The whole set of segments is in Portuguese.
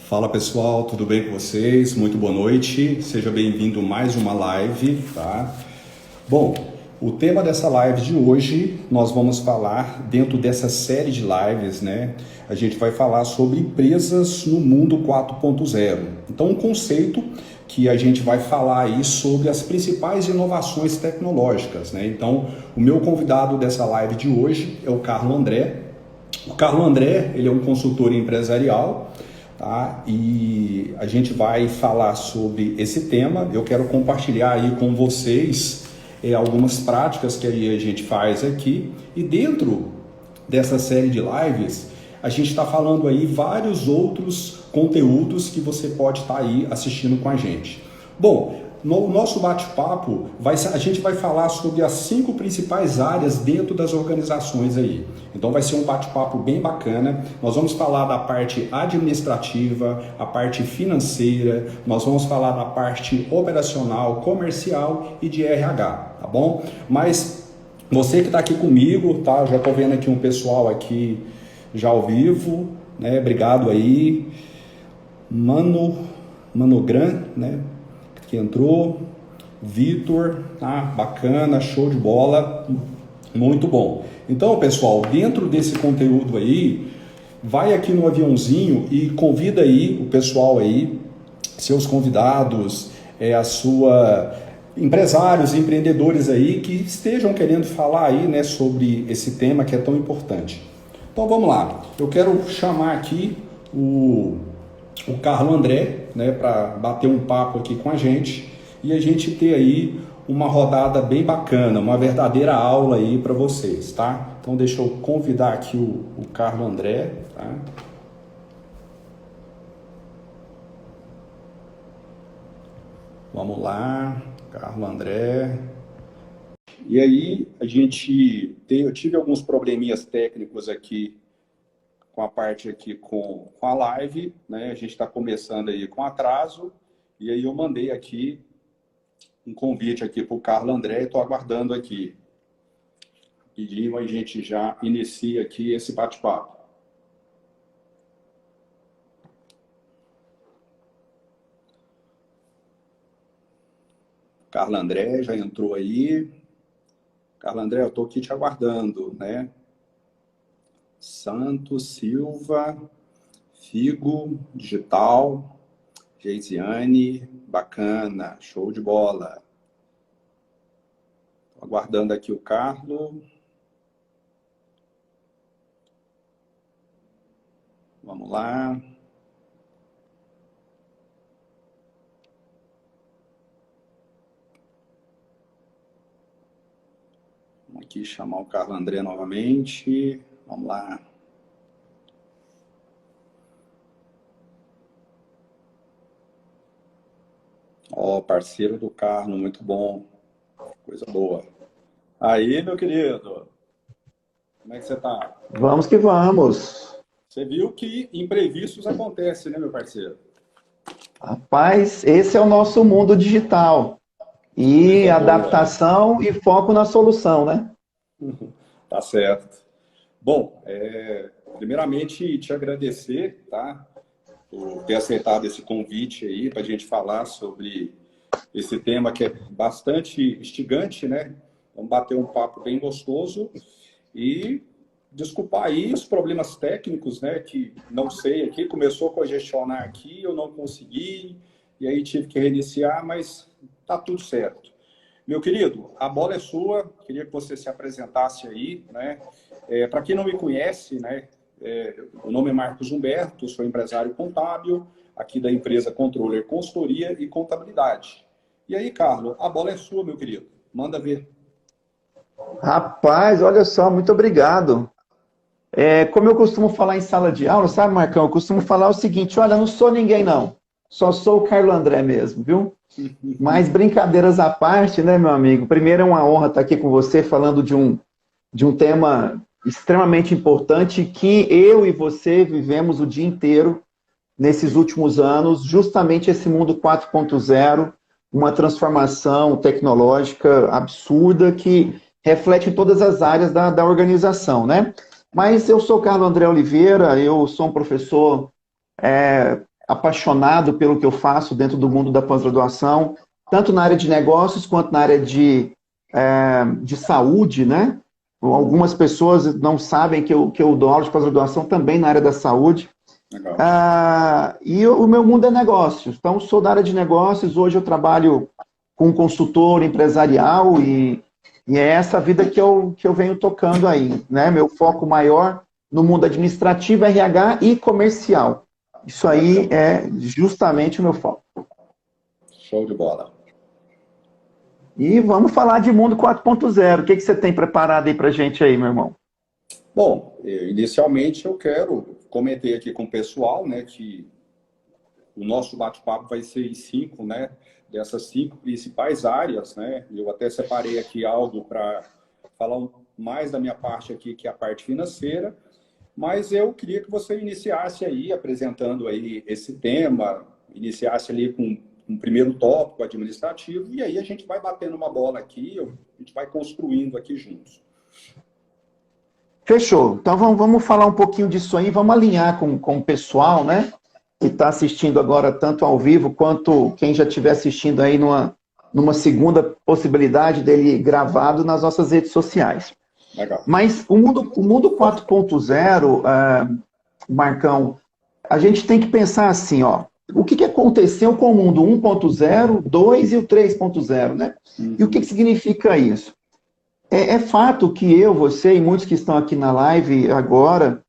Fala pessoal, tudo bem com vocês? Muito boa noite, seja bem-vindo a mais uma live, tá? Bom, o tema dessa live de hoje, nós vamos falar dentro dessa série de lives, né? A gente vai falar sobre empresas no mundo 4.0. Então, um conceito que a gente vai falar aí sobre as principais inovações tecnológicas, né? Então, o meu convidado dessa live de hoje é o Carlo André. O Carlo André, ele é um consultor empresarial, tá? E a gente vai falar sobre esse tema. Eu quero compartilhar aí com vocês algumas práticas que a gente faz aqui. E dentro dessa série de lives, a gente está falando aí vários outros conteúdos que você pode estar aí assistindo com a gente. Bom, no nosso bate-papo, a gente vai falar sobre as 5 principais áreas dentro das organizações aí. Então vai ser um bate-papo bem bacana. Nós vamos falar da parte administrativa, a parte financeira, nós vamos falar da parte operacional, comercial e de RH, tá bom? Mas você que está aqui comigo, tá? Já estou vendo aqui um pessoal aqui já ao vivo, né? Obrigado aí. Manogran, né? Que entrou, Vitor, tá? Bacana, show de bola, muito bom. Então, pessoal, dentro desse conteúdo aí, vai aqui no aviãozinho e convida aí o pessoal aí, seus convidados, empresários, empreendedores aí que estejam querendo falar aí, né, sobre esse tema que é tão importante. Então, vamos lá. Eu quero chamar aqui o Carlo André, né, para bater um papo aqui com a gente e a gente ter aí uma rodada bem bacana, uma verdadeira aula aí para vocês, tá? Então deixa eu convidar aqui o Carlo André, tá? Vamos lá, Carlo André. E aí eu tive alguns probleminhas técnicos aqui com a parte aqui com a live, né? A gente está começando aí com atraso, e aí eu mandei aqui um convite aqui para o Carlo André, estou aguardando aqui. Pedindo, a gente já inicia aqui esse bate-papo. Carlo André já entrou aí. Carlo André, eu estou aqui te aguardando, né? Santos, Silva, Figo, Digital, Geisiane, bacana, show de bola. Tô aguardando aqui o Carlo. Vamos lá. Vamos aqui chamar o Carlo André novamente. Vamos lá. Ó, parceiro do Carlo, muito bom. Coisa boa. Aí, meu querido. Como é que você tá? Vamos que vamos. Você viu que imprevistos acontecem, né, meu parceiro? Rapaz, esse é o nosso mundo digital. E Coisa boa. adaptação e foco na solução, né? Tá certo. Bom, primeiramente te agradecer, tá? Por ter aceitado esse convite aí para a gente falar sobre esse tema que é bastante instigante, né? Vamos bater um papo bem gostoso e desculpar aí os problemas técnicos, né? Que não sei aqui, começou a congestionar aqui, eu não consegui, e aí tive que reiniciar, mas tá tudo certo. Meu querido, a bola é sua, queria que você se apresentasse aí, né? Para quem não me conhece, né? O nome é Marcos Humberto, sou empresário contábil, aqui da empresa Controller Consultoria e Contabilidade. E aí, Carlos, a bola é sua, meu querido. Manda ver. Rapaz, olha só, muito obrigado. Como eu costumo falar em sala de aula, sabe, Marcão? Eu costumo falar o seguinte: olha, não sou ninguém, não. Só sou o Carlo André mesmo, viu? Mas brincadeiras à parte, né, meu amigo? Primeiro é uma honra estar aqui com você falando de um tema extremamente importante que eu e você vivemos o dia inteiro nesses últimos anos, justamente esse mundo 4.0, uma transformação tecnológica absurda que reflete em todas as áreas da organização, né? Mas eu sou Carlo André Oliveira, eu sou um professor apaixonado pelo que eu faço dentro do mundo da pós-graduação, tanto na área de negócios quanto na área de saúde, né? Algumas pessoas não sabem que eu dou aula de pós-graduação também na área da saúde. Legal. E o meu mundo é negócios. Então, sou da área de negócios. Hoje eu trabalho com consultor empresarial e é essa vida que eu venho tocando aí, né? Meu foco maior no mundo administrativo, RH e comercial. Isso aí é justamente o meu foco. Show de bola. E vamos falar de mundo 4.0. O que você tem preparado aí pra gente aí, meu irmão? Bom, inicialmente eu comentei aqui com o pessoal, né, que o nosso bate-papo vai ser em 5, né, dessas 5 principais áreas, né. Eu até separei aqui algo para falar mais da minha parte aqui, que é a parte financeira, mas eu queria que você iniciasse aí, apresentando aí esse tema, iniciasse ali com um primeiro tópico administrativo, e aí a gente vai batendo uma bola aqui, a gente vai construindo aqui juntos. Fechou. Então vamos falar um pouquinho disso aí, vamos alinhar com o pessoal, né? Que está assistindo agora tanto ao vivo quanto quem já estiver assistindo aí numa segunda possibilidade dele gravado nas nossas redes sociais. Legal. Mas o mundo 4.0, Marcão, a gente tem que pensar assim, ó. O que aconteceu com o mundo 1.0, 2 e o 3.0, né? E o que significa isso? É fato que eu, você e muitos que estão aqui na live agora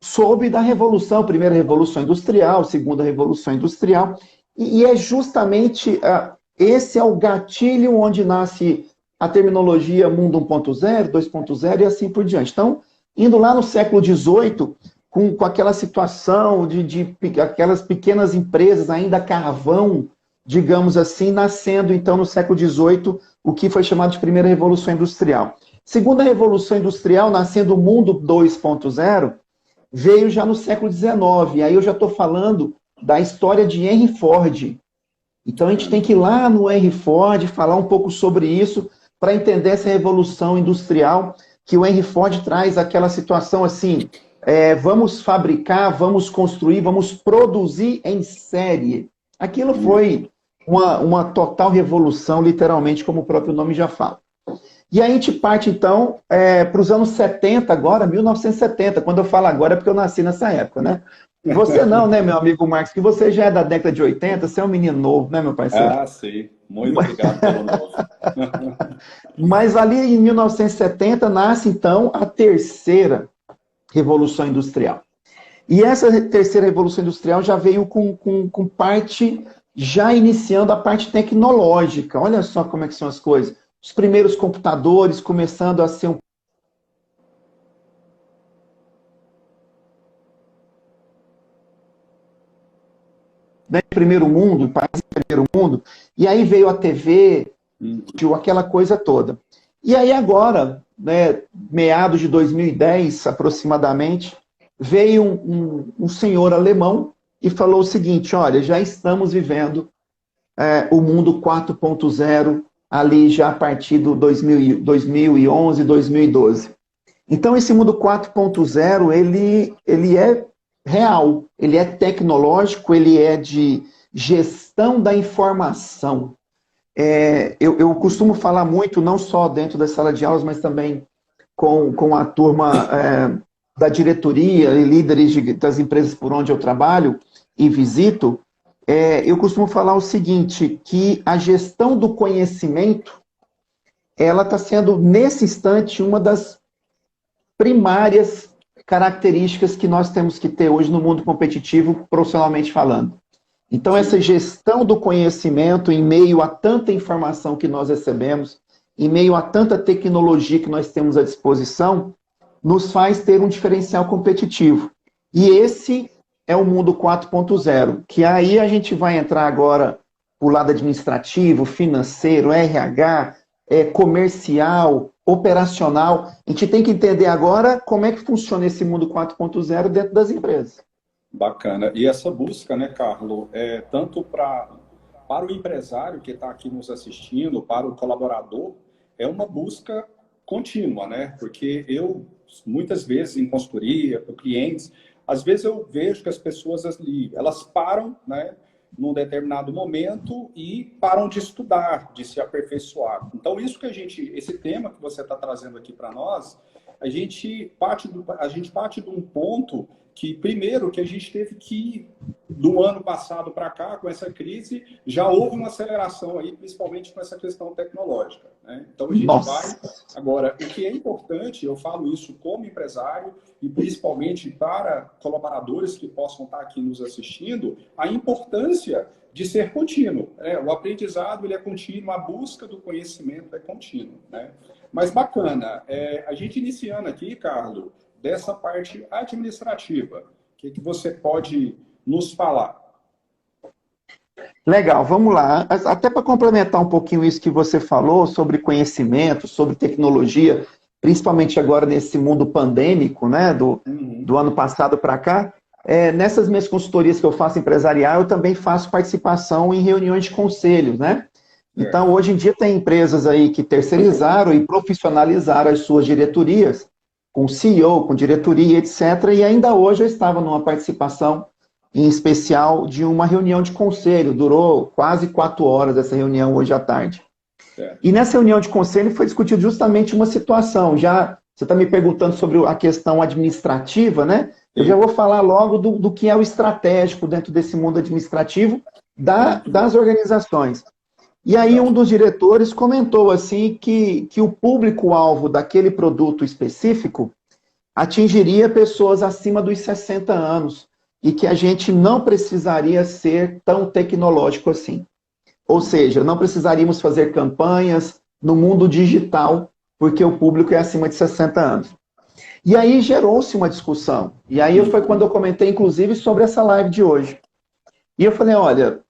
soube da revolução, primeira revolução industrial, segunda revolução industrial, e é justamente esse é o gatilho onde nasce a terminologia mundo 1.0, 2.0 e assim por diante. Então, indo lá no século XVIII, com aquela situação de aquelas pequenas empresas, ainda carvão, digamos assim, nascendo então no século XVIII, o que foi chamado de primeira revolução industrial. Segunda revolução industrial, nascendo o mundo 2.0, veio já no século XIX. E aí eu já estou falando da história de Henry Ford. Então a gente tem que ir lá no Henry Ford, falar um pouco sobre isso, para entender essa revolução industrial, que o Henry Ford traz aquela situação assim, vamos fabricar, vamos construir, vamos produzir em série. Aquilo foi uma total revolução, literalmente, como o próprio nome já fala. E aí a gente parte, então, para os anos 70, agora, 1970. Quando eu falo agora é porque eu nasci nessa época, né? Você não, né, meu amigo Marcos? Que você já é da década de 80, você é um menino novo, né, meu parceiro? Ah, sim. Muito obrigado pelo novo. Mas ali em 1970 nasce, então, a terceira Revolução Industrial. E essa terceira Revolução Industrial já veio com parte, já iniciando a parte tecnológica. Olha só como é que são as coisas. Os primeiros computadores começando a ser primeiro mundo, país primeiro mundo, e aí veio a TV, aquela coisa toda. E aí agora, né, meados de 2010 aproximadamente, veio um senhor alemão e falou o seguinte, olha, já estamos vivendo o mundo 4.0 ali já a partir do 2011, 2012. Então esse mundo 4.0, ele é real, ele é tecnológico, ele é de gestão da informação. Eu costumo falar muito, não só dentro da sala de aulas, mas também com a turma da diretoria e líderes das empresas por onde eu trabalho e visito, eu costumo falar o seguinte, que a gestão do conhecimento, ela está sendo, nesse instante, uma das primárias características que nós temos que ter hoje no mundo competitivo, profissionalmente falando. Então, essa gestão do conhecimento em meio a tanta informação que nós recebemos, em meio a tanta tecnologia que nós temos à disposição, nos faz ter um diferencial competitivo. E esse é o mundo 4.0, que aí a gente vai entrar agora para o lado administrativo, financeiro, RH, comercial, operacional. A gente tem que entender agora como é que funciona esse mundo 4.0 dentro das empresas. Bacana. E essa busca, né, Carlos, tanto para o empresário que está aqui nos assistindo, para o colaborador, é uma busca contínua, né? Porque eu, muitas vezes, em consultoria, com clientes, às vezes eu vejo que as pessoas ali, elas param, né, num determinado momento e param de estudar, de se aperfeiçoar. Então, esse tema que você está trazendo aqui para nós, a gente parte de um ponto que, primeiro, que a gente teve que, do ano passado para cá, com essa crise, já houve uma aceleração aí, principalmente com essa questão tecnológica, né? Então, a gente vai... Agora, o que é importante, eu falo isso como empresário e principalmente para colaboradores que possam estar aqui nos assistindo, a importância de ser contínuo. O aprendizado ele é contínuo, a busca do conhecimento é contínuo, né? Mas bacana, a gente iniciando aqui, Carlos, dessa parte administrativa, o que você pode nos falar? Legal, vamos lá. Até para complementar um pouquinho isso que você falou sobre conhecimento, sobre tecnologia, principalmente agora nesse mundo pandêmico, né, do ano passado para cá, nessas minhas consultorias que eu faço empresarial, eu também faço participação em reuniões de conselhos, né? Então, hoje em dia tem empresas aí que terceirizaram e profissionalizaram as suas diretorias, com CEO, com diretoria, etc. E ainda hoje eu estava numa participação em especial de uma reunião de conselho. Durou quase 4 horas essa reunião hoje à tarde. E nessa reunião de conselho foi discutido justamente uma situação. Já você está me perguntando sobre a questão administrativa, né? Eu já vou falar logo do que é o estratégico dentro desse mundo administrativo das organizações. E aí um dos diretores comentou assim que o público-alvo daquele produto específico atingiria pessoas acima dos 60 anos e que a gente não precisaria ser tão tecnológico assim. Ou seja, não precisaríamos fazer campanhas no mundo digital porque o público é acima de 60 anos. E aí gerou-se uma discussão. E aí foi quando eu comentei, inclusive, sobre essa live de hoje. E eu falei, olha...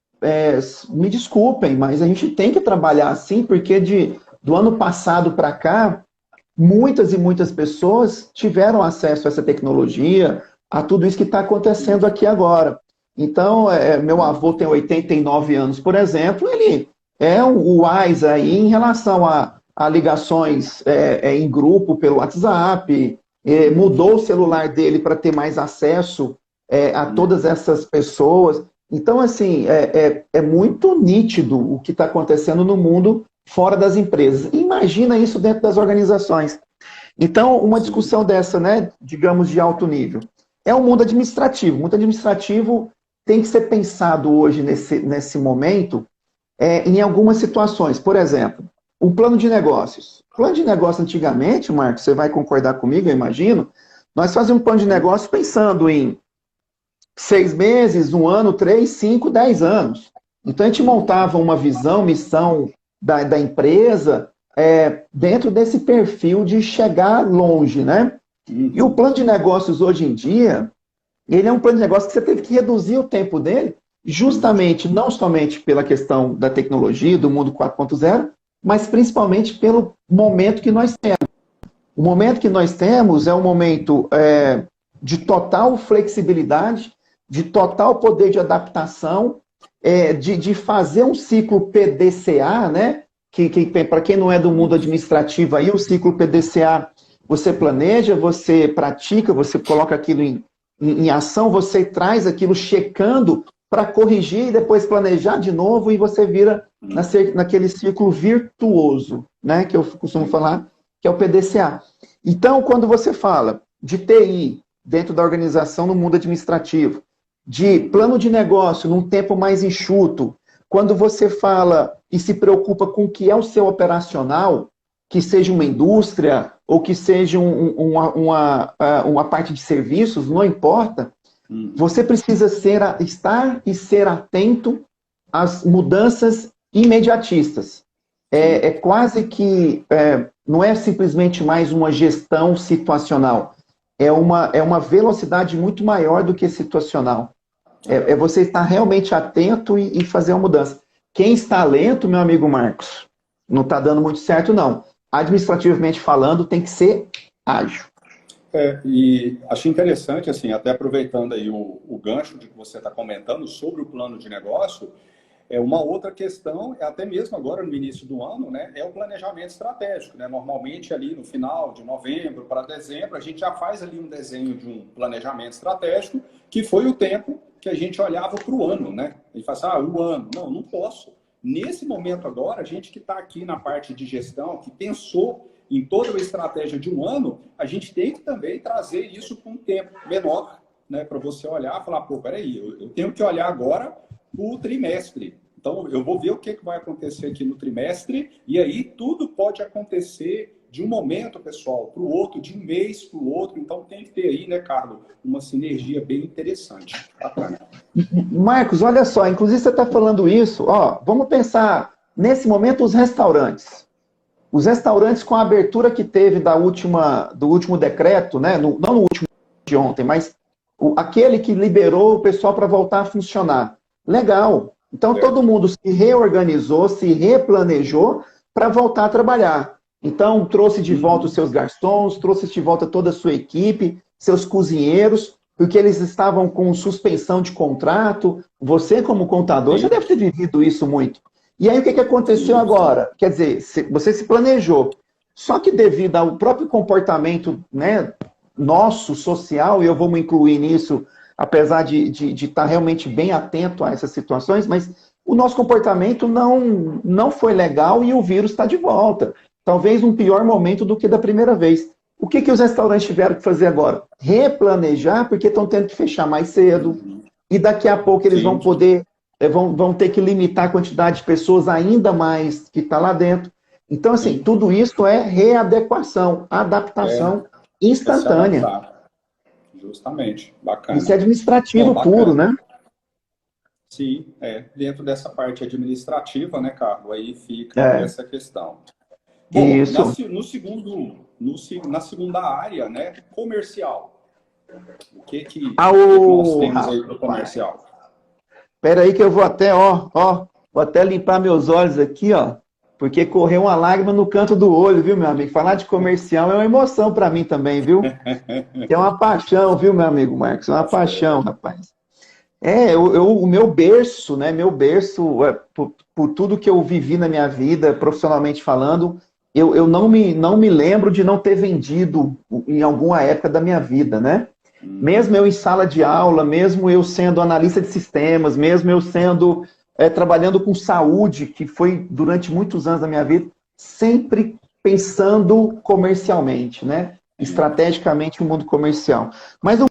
me desculpem, mas a gente tem que trabalhar assim, porque do ano passado para cá, muitas e muitas pessoas tiveram acesso a essa tecnologia, a tudo isso que está acontecendo aqui agora. Então, meu avô tem 89 anos, por exemplo, ele é o wise aí em relação a ligações em grupo pelo WhatsApp, mudou o celular dele para ter mais acesso a todas essas pessoas. Então, assim, é muito nítido o que está acontecendo no mundo fora das empresas. Imagina isso dentro das organizações. Então, uma discussão dessa, né, digamos, de alto nível. É o mundo administrativo. O mundo administrativo tem que ser pensado hoje, nesse momento, em algumas situações. Por exemplo, o plano de negócios. O plano de negócio, antigamente, Marcos, você vai concordar comigo, eu imagino, nós fazíamos um plano de negócio pensando em 6 meses, 1 ano, 3, 5, 10 anos. Então, a gente montava uma visão, missão da empresa dentro desse perfil de chegar longe, né? E o plano de negócios hoje em dia, ele é um plano de negócio que você teve que reduzir o tempo dele, justamente, não somente pela questão da tecnologia, do mundo 4.0, mas principalmente pelo momento que nós temos. O momento que nós temos é um momento de total flexibilidade, de total poder de adaptação, de fazer um ciclo PDCA, né? Que para quem não é do mundo administrativo, aí o ciclo PDCA, você planeja, você pratica, você coloca aquilo em ação, você traz aquilo checando para corrigir e depois planejar de novo e você vira naquele ciclo virtuoso, né? Que eu costumo falar, que é o PDCA. Então, quando você fala de TI dentro da organização no mundo administrativo, de plano de negócio num tempo mais enxuto, quando você fala e se preocupa com o que é o seu operacional, que seja uma indústria ou que seja uma parte de serviços, não importa, você precisa estar e ser atento às mudanças imediatistas. Quase que não é simplesmente mais uma gestão situacional, é uma velocidade muito maior do que situacional. Você estar realmente atento e fazer uma mudança. Quem está lento, meu amigo Marcos, não está dando muito certo, não. Administrativamente falando, tem que ser ágil. E achei interessante, assim, até aproveitando aí o gancho de que você está comentando sobre o plano de negócio, Uma outra questão, até mesmo agora no início do ano, né, é o planejamento estratégico. Né? Normalmente ali no final de novembro para dezembro, a gente já faz ali um desenho de um planejamento estratégico, que foi o tempo que a gente olhava para o ano. Né? A gente fala assim, o ano. Não, não posso. Nesse momento agora, a gente que está aqui na parte de gestão, que pensou em toda a estratégia de um ano, a gente tem que também trazer isso para um tempo menor, né, para você olhar e falar, pô, peraí, eu tenho que olhar agora o trimestre. Então, eu vou ver o que vai acontecer aqui no trimestre, e aí tudo pode acontecer de um momento, pessoal, para o outro, de um mês para o outro. Então, tem que ter aí, né, Carlos, uma sinergia bem interessante. Bacana. Marcos, olha só, inclusive você está falando isso, ó, vamos pensar, nesse momento, os restaurantes. Os restaurantes com a abertura que teve do último decreto, né, não no último de ontem, mas aquele que liberou o pessoal para voltar a funcionar. Legal. Então, todo mundo se reorganizou, se replanejou para voltar a trabalhar. Então, trouxe de volta os seus garçons, trouxe de volta toda a sua equipe, seus cozinheiros, porque eles estavam com suspensão de contrato. Você, como contador, já deve ter vivido isso muito. E aí, o que aconteceu agora? Quer dizer, você se planejou. Só que devido ao próprio comportamento, né, nosso, social, e eu vou me incluir nisso, apesar de estar realmente bem atento a essas situações, mas o nosso comportamento não foi legal e o vírus está de volta. Talvez um pior momento do que da primeira vez. O que os restaurantes tiveram que fazer agora? Replanejar, porque estão tendo que fechar mais cedo, e daqui a pouco eles vão poder, vão ter que limitar a quantidade de pessoas ainda mais que está lá dentro. Então, assim, tudo isso é readequação, adaptação instantânea. Justamente, bacana. Isso é administrativo puro, né? Sim, dentro dessa parte administrativa, né, Carlos? Aí fica essa questão. Bom, isso. Na segunda área, né, comercial. O que nós temos aí para o comercial? Espera aí que eu vou até, vou até limpar meus olhos aqui, ó, porque correu uma lágrima no canto do olho, viu, meu amigo? Falar de comercial é uma emoção para mim também, viu? É uma paixão, viu, meu amigo Marcos? É uma paixão, rapaz. O meu berço, né? Meu berço, por tudo que eu vivi na minha vida, profissionalmente falando, eu não me lembro de não ter vendido em alguma época da minha vida, né? Mesmo eu em sala de aula, mesmo eu sendo analista de sistemas, mesmo eu sendo trabalhando com saúde, que foi durante muitos anos da minha vida, sempre pensando comercialmente, né? Estrategicamente no mundo comercial. Mas eu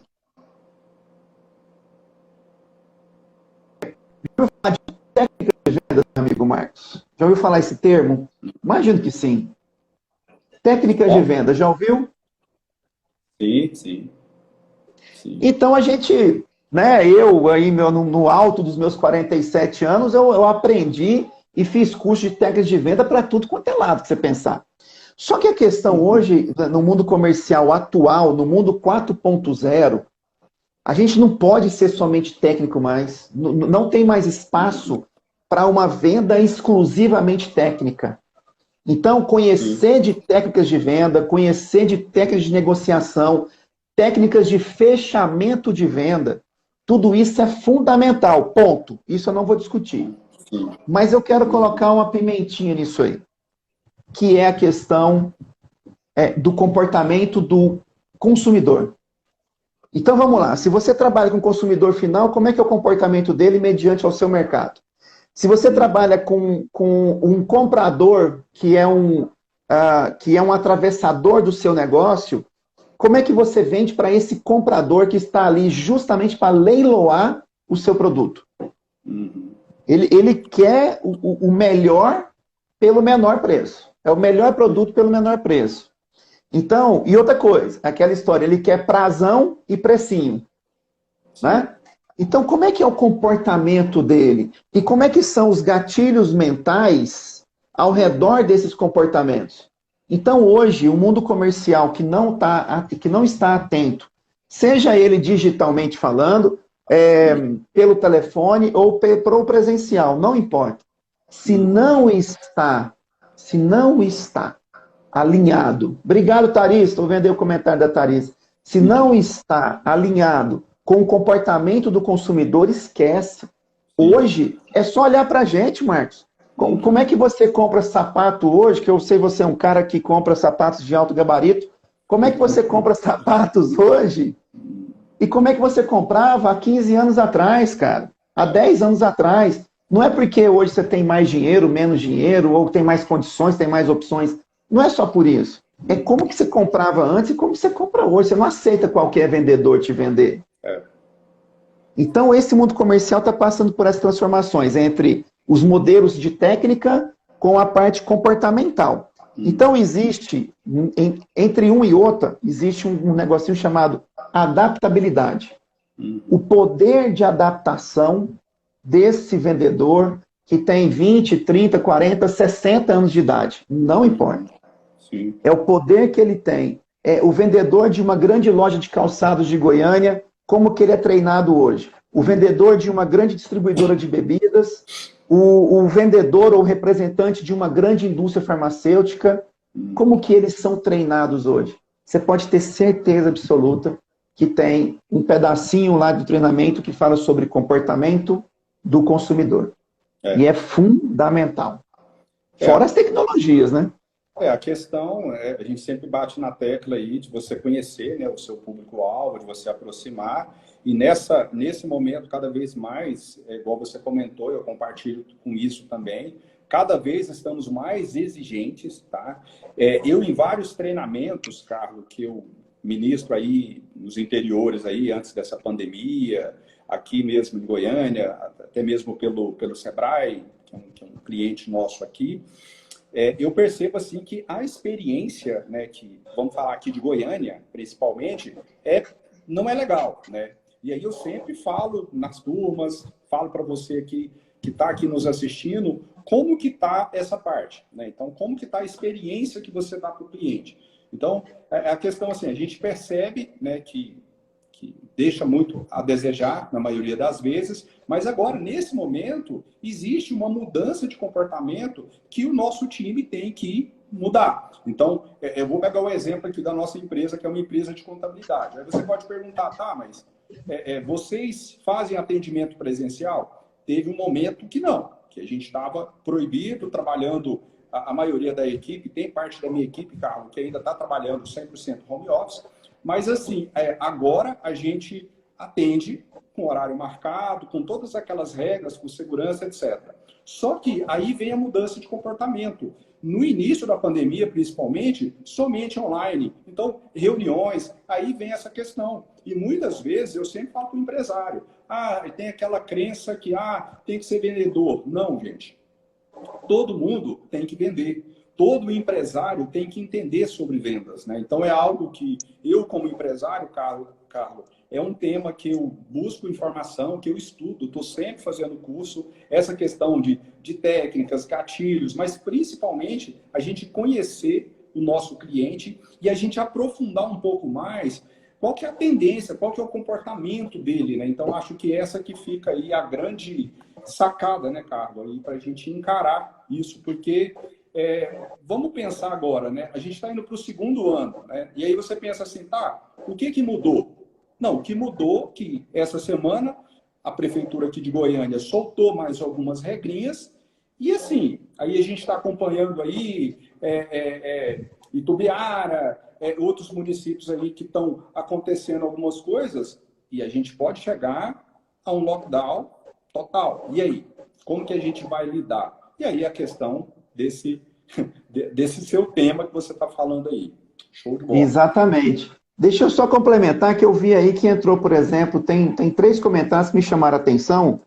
falar de técnica de vendas, amigo Marcos. Já ouviu falar esse termo? Imagino que sim. Técnicas de venda, já ouviu? Sim. Então a gente, né, eu aí no alto dos meus 47 anos, eu aprendi e fiz curso de técnicas de venda para tudo quanto é lado que você pensar. Só que a questão hoje, no mundo comercial atual, no mundo 4.0, a gente não pode ser somente técnico mais. Não tem mais espaço para uma venda exclusivamente técnica. Então, conhecer de técnicas de venda, conhecer de técnicas de negociação, técnicas de fechamento de venda, tudo isso é fundamental, ponto. Isso eu não vou discutir. Mas eu quero colocar uma pimentinha nisso aí, que é a questão do comportamento do consumidor. Então vamos lá, se você trabalha com consumidor final, como é que é o comportamento dele mediante ao seu mercado? Se você trabalha com um comprador que é um atravessador do seu negócio, como é que você vende para esse comprador que está ali justamente para leiloar o seu produto? Ele quer o melhor pelo menor preço. É o melhor produto pelo menor preço. Então, e outra coisa, aquela história, ele quer prazão e precinho. Né? Então, como é que é o comportamento dele? E como é que são os gatilhos mentais ao redor desses comportamentos? Então, hoje, o mundo comercial que não está atento, seja ele digitalmente falando, pelo telefone ou pelo presencial, não importa. Se não está alinhado, obrigado, Thaís, estou vendo aí o comentário da Thaís. Se não está alinhado com o comportamento do consumidor, esquece. Hoje, é só olhar para a gente, Marcos. Como é que você compra sapato hoje, que eu sei você é um cara que compra sapatos de alto gabarito, como é que você compra sapatos hoje? E como é que você comprava há 15 anos atrás, cara? Há 10 anos atrás? Não é porque hoje você tem mais dinheiro, menos dinheiro, ou tem mais condições, tem mais opções. Não é só por isso. É como que você comprava antes e como você compra hoje. Você não aceita qualquer vendedor te vender. Então, esse mundo comercial está passando por essas transformações entre os modelos de técnica com a parte comportamental. Então, existe, entre um e outro, existe um negocinho chamado adaptabilidade. O poder de adaptação desse vendedor que tem 20, 30, 40, 60 anos de idade. Não importa. Sim. É o poder que ele tem. É o vendedor de uma grande loja de calçados de Goiânia, como que ele é treinado hoje. O vendedor de uma grande distribuidora de bebidas, o vendedor ou representante de uma grande indústria farmacêutica, como que eles são treinados hoje? Você pode ter certeza absoluta que tem um pedacinho lá do treinamento que fala sobre comportamento do consumidor. E é fundamental. Fora as tecnologias, né? A questão a gente sempre bate na tecla aí de você conhecer, né, o seu público-alvo, de você aproximar, e nesse momento, cada vez mais, igual você comentou, eu compartilho com isso também, cada vez estamos mais exigentes, tá? Eu, em vários treinamentos, Carlos, que eu ministro aí nos interiores aí, antes dessa pandemia, aqui mesmo em Goiânia, até mesmo pelo Sebrae, que é um cliente nosso aqui, eu percebo assim que a experiência, né, que vamos falar aqui de Goiânia, principalmente, não é legal, né? E aí eu sempre falo nas turmas, falo para você que está aqui nos assistindo, como que está essa parte, né? Então, como que está a experiência que você dá para o cliente? Então, a questão assim, a gente percebe, né, que deixa muito a desejar na maioria das vezes, mas agora, nesse momento, existe uma mudança de comportamento que o nosso time tem que mudar. Então, eu vou pegar o exemplo aqui da nossa empresa, que é uma empresa de contabilidade. Aí você pode perguntar, tá, mas vocês fazem atendimento presencial? Teve um momento que não, que a gente estava proibido, trabalhando, a maioria da equipe, tem parte da minha equipe, Carlos, que ainda está trabalhando 100% home office, mas assim, agora a gente atende com horário marcado, com todas aquelas regras, com segurança, etc. Só que aí vem a mudança de comportamento. No início da pandemia, principalmente, somente online. Então, reuniões, aí vem essa questão. E muitas vezes eu sempre falo para o empresário, tem aquela crença que tem que ser vendedor. Não, gente. Todo mundo tem que vender. Todo empresário tem que entender sobre vendas, né? Então, é algo que eu, como empresário, Carlos, é um tema que eu busco informação, que eu estudo, estou sempre fazendo curso, essa questão de técnicas, gatilhos, mas principalmente a gente conhecer o nosso cliente e a gente aprofundar um pouco mais qual que é a tendência, qual que é o comportamento dele, né? Então, acho que essa que fica aí a grande sacada, né, Carlos, para a gente encarar isso, porque vamos pensar agora, né? A gente está indo para o segundo ano, né? E aí você pensa assim, o que mudou? Não, o que mudou é que essa semana a prefeitura aqui de Goiânia soltou mais algumas regrinhas e assim, aí a gente está acompanhando aí Itubiara, outros municípios aí que estão acontecendo algumas coisas e a gente pode chegar a um lockdown total. E aí? Como que a gente vai lidar? E aí a questão desse seu tema que você está falando aí. Show de bola. Exatamente. Deixa eu só complementar que eu vi aí que entrou, por exemplo, tem 3 comentários que me chamaram a atenção.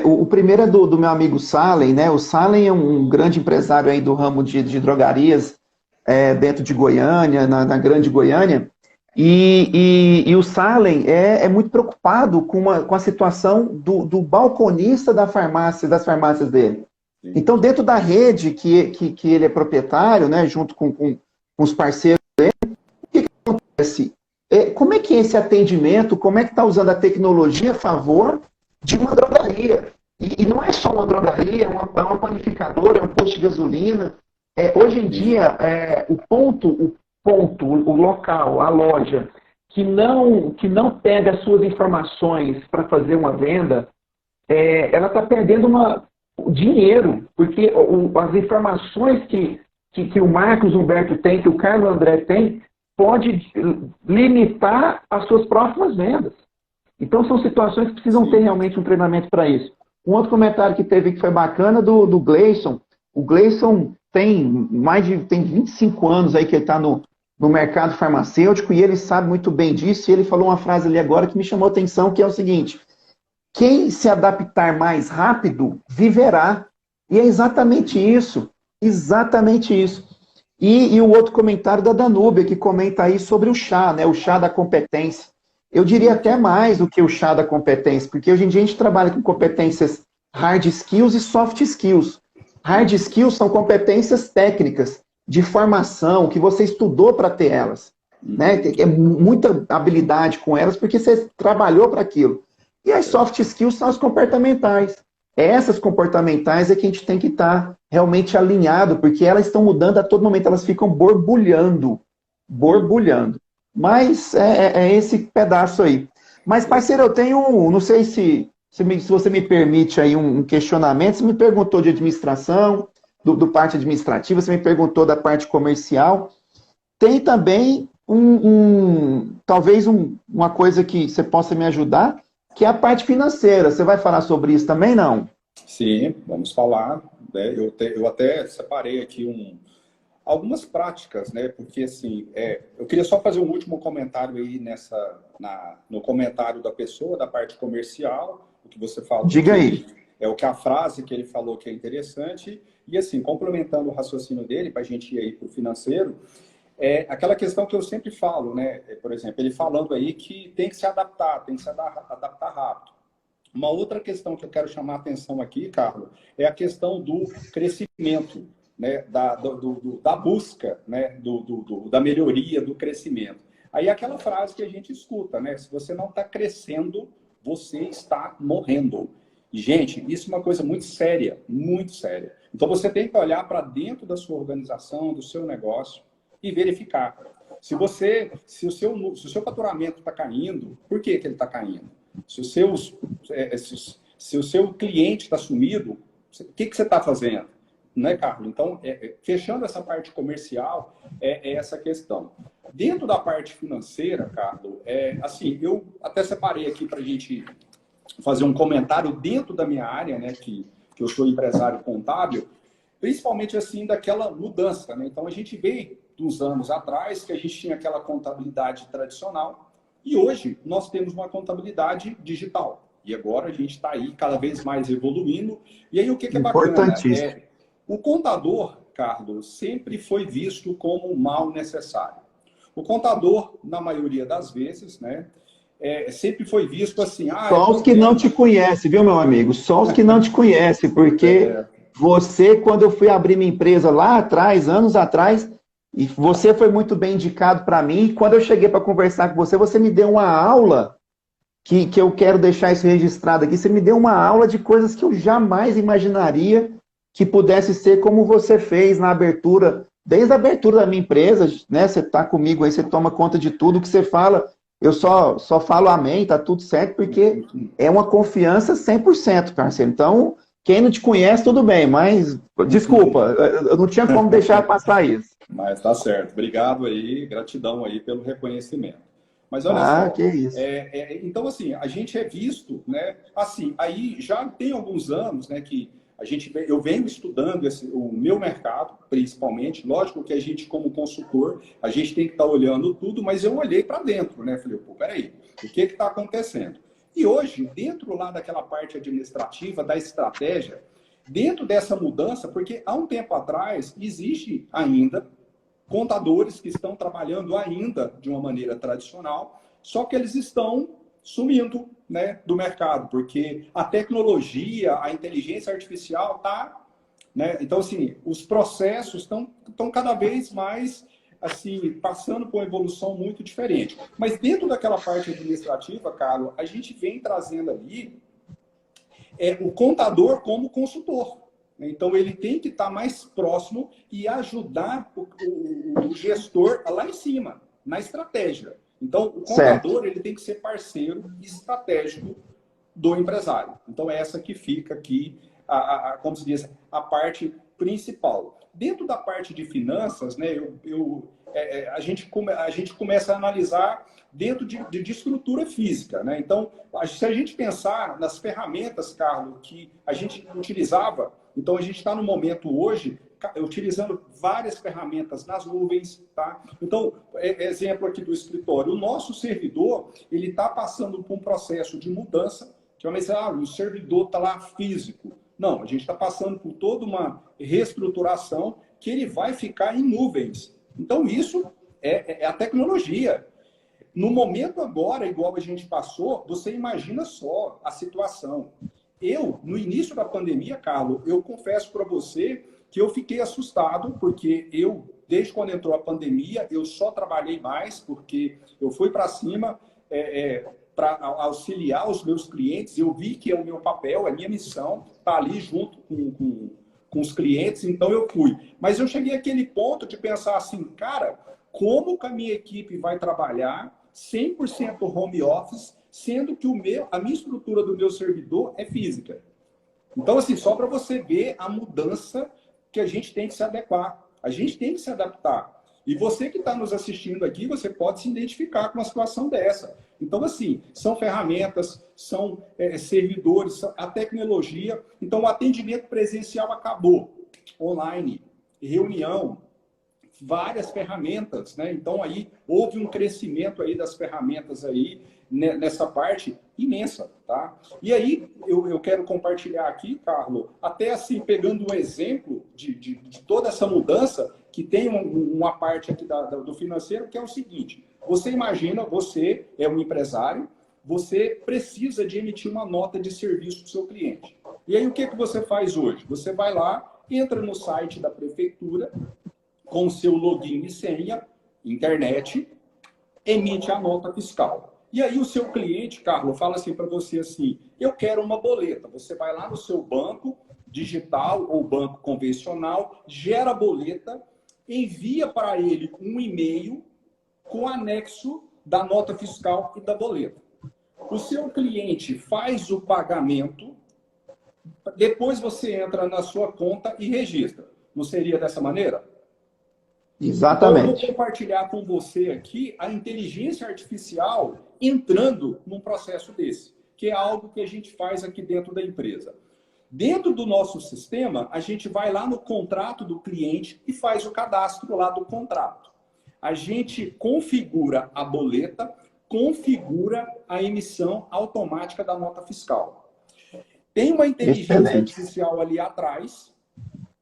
O primeiro é do meu amigo Salem, né? O Salem é um grande empresário aí do ramo de drogarias dentro de Goiânia, na Grande Goiânia. E o Salem é muito preocupado com a situação do balconista das farmácias dele. Sim. Então, dentro da rede que ele é proprietário, né, junto com os parceiros dele, o que acontece? Como é que é esse atendimento, como é que está usando a tecnologia a favor de uma drogaria? E não é só uma drogaria, é uma panificadora, é um posto de gasolina. Hoje em dia, o local, a loja, que não pega as suas informações para fazer uma venda, ela está perdendo dinheiro, porque as informações que o Marcos Humberto tem, que o Carlos André tem, pode limitar as suas próximas vendas. Então, são situações que precisam ter realmente um treinamento para isso. Um outro comentário que teve que foi bacana do Gleison. O Gleison tem tem 25 anos aí que ele está no mercado farmacêutico e ele sabe muito bem disso. E ele falou uma frase ali agora que me chamou a atenção, que é o seguinte: quem se adaptar mais rápido, viverá. E é exatamente isso. Exatamente isso. E o outro comentário da Danúbia, que comenta aí sobre o chá, né? O chá da competência. Eu diria até mais do que o chá da competência, porque hoje em dia a gente trabalha com competências hard skills e soft skills. Hard skills são competências técnicas, de formação, que você estudou para ter elas. Né? É muita habilidade com elas, porque você trabalhou para aquilo. E as soft skills são as comportamentais. Essas comportamentais é que a gente tem que estar realmente alinhado, porque elas estão mudando a todo momento, elas ficam borbulhando. Borbulhando. Mas é esse pedaço aí. Mas, parceiro, eu tenho, não sei se você me permite aí um questionamento. Você me perguntou de administração, do parte administrativa, você me perguntou da parte comercial. Tem também talvez uma coisa que você possa me ajudar, que é a parte financeira. Você vai falar sobre isso também, não? Sim, vamos falar. Né? Eu até separei aqui algumas práticas, né? Porque assim, eu queria só fazer um último comentário aí no comentário da pessoa, da parte comercial, o que você falou. Diga aí. É o que a frase que ele falou que é interessante. E assim, complementando o raciocínio dele, para a gente ir aí para o financeiro, aquela questão que eu sempre falo, né? Por exemplo, ele falando aí que tem que se adaptar, tem que se adaptar rápido. Uma outra questão que eu quero chamar a atenção aqui, Carlos, é a questão do crescimento, né? Da busca, né? Da melhoria, do crescimento. Aí é aquela frase que a gente escuta, né? Se você não está crescendo, você está morrendo. E, gente, isso é uma coisa muito séria, muito séria. Então, você tem que olhar para dentro da sua organização, do seu negócio e verificar. Se o seu faturamento está caindo, por que ele está caindo? Se o seu cliente está sumido, o que você está fazendo? Né, Carlos? Então, fechando essa parte comercial, é essa questão. Dentro da parte financeira, Carlos, assim, eu até separei aqui para a gente fazer um comentário dentro da minha área, né, que eu sou empresário contábil, principalmente assim daquela mudança, né? Então a gente veio dos anos atrás que a gente tinha aquela contabilidade tradicional e hoje nós temos uma contabilidade digital. E agora a gente está aí cada vez mais evoluindo. E aí o que é bacana? Importantíssimo. O contador, Carlos, sempre foi visto como um mal necessário. O contador, na maioria das vezes, né, sempre foi visto assim... Só os que não te conhecem, viu, meu amigo? Só os que não te conhecem, porque você, quando eu fui abrir minha empresa lá atrás, anos atrás, e você foi muito bem indicado para mim, e quando eu cheguei para conversar com você, você me deu uma aula, que eu quero deixar isso registrado aqui, você me deu uma aula de coisas que eu jamais imaginaria que pudesse ser como você fez na abertura, desde a abertura da minha empresa, né? Você está comigo aí, você toma conta de tudo que você fala. Eu só falo amém, tá tudo certo, porque é uma confiança 100%, parceiro. Então, quem não te conhece, tudo bem, mas desculpa, eu não tinha como deixar passar isso. Mas tá certo. Obrigado aí, gratidão aí pelo reconhecimento. Mas olha só, que isso. Então assim, a gente é visto, né? Assim, aí já tem alguns anos, né, que eu venho estudando o meu mercado, principalmente. Lógico que a gente, como consultor, a gente tem que estar olhando tudo, mas eu olhei para dentro, né? Falei, pô, peraí, o que está acontecendo? E hoje, dentro lá daquela parte administrativa, da estratégia, dentro dessa mudança, porque há um tempo atrás, existe ainda contadores que estão trabalhando ainda de uma maneira tradicional, só que eles estão sumindo, né, do mercado, porque a tecnologia, a inteligência artificial está, né? Então assim, os processos estão cada vez mais assim passando por uma evolução muito diferente. Mas dentro daquela parte administrativa, Carlos, a gente vem trazendo ali o contador como consultor. Então ele tem que estar mais próximo e ajudar o gestor lá em cima, na estratégia. Então, o contador ele tem que ser parceiro estratégico do empresário. Então, é essa que fica aqui, como se diz, a parte principal. Dentro da parte de finanças, né, a gente começa a analisar dentro de estrutura física, né? Então, se a gente pensar nas ferramentas, Carlos, que a gente utilizava, então a gente está no momento hoje utilizando várias ferramentas nas nuvens, tá? Então, exemplo aqui do escritório, o nosso servidor, ele está passando por um processo de mudança, que vai dizer, o servidor está lá físico. Não, a gente está passando por toda uma reestruturação que ele vai ficar em nuvens. Então, isso é a tecnologia. No momento agora, igual a gente passou, você imagina só a situação. No início da pandemia, Carlos, eu confesso para você que eu fiquei assustado, porque desde quando entrou a pandemia, eu só trabalhei mais, porque eu fui para cima para auxiliar os meus clientes. Eu vi que é o meu papel, é a minha missão, estar ali junto com os clientes, então eu fui. Mas eu cheguei àquele ponto de pensar assim, cara, como que a minha equipe vai trabalhar 100% home office, sendo que a minha estrutura do meu servidor é física? Então, assim, só para você ver a mudança que a gente tem que se adequar. A gente tem que se adaptar. E você que está nos assistindo aqui, você pode se identificar com uma situação dessa. Então, assim, são ferramentas, são servidores, a tecnologia. Então, o atendimento presencial acabou. Online, reunião, várias ferramentas, né? Então, aí, houve um crescimento aí das ferramentas aí, nessa parte imensa, tá? E aí, eu quero compartilhar aqui, Carlos, até assim, pegando um exemplo de toda essa mudança, que tem uma parte aqui do financeiro, que é o seguinte: você imagina, você é um empresário, você precisa de emitir uma nota de serviço para o seu cliente. E aí, o que você faz hoje? Você vai lá, entra no site da prefeitura, com o seu login e senha, internet, emite a nota fiscal. E aí o seu cliente, Carlos, fala assim para você assim, eu quero uma boleta. Você vai lá no seu banco digital ou banco convencional, gera a boleta, envia para ele um e-mail com anexo da nota fiscal e da boleta. O seu cliente faz o pagamento, depois você entra na sua conta e registra. Não seria dessa maneira? Exatamente. Então, eu vou compartilhar com você aqui a inteligência artificial entrando num processo desse, que é algo que a gente faz aqui dentro da empresa. Dentro do nosso sistema, a gente vai lá no contrato do cliente e faz o cadastro lá do contrato. A gente configura a boleta, configura a emissão automática da nota fiscal. Tem uma inteligência artificial ali atrás,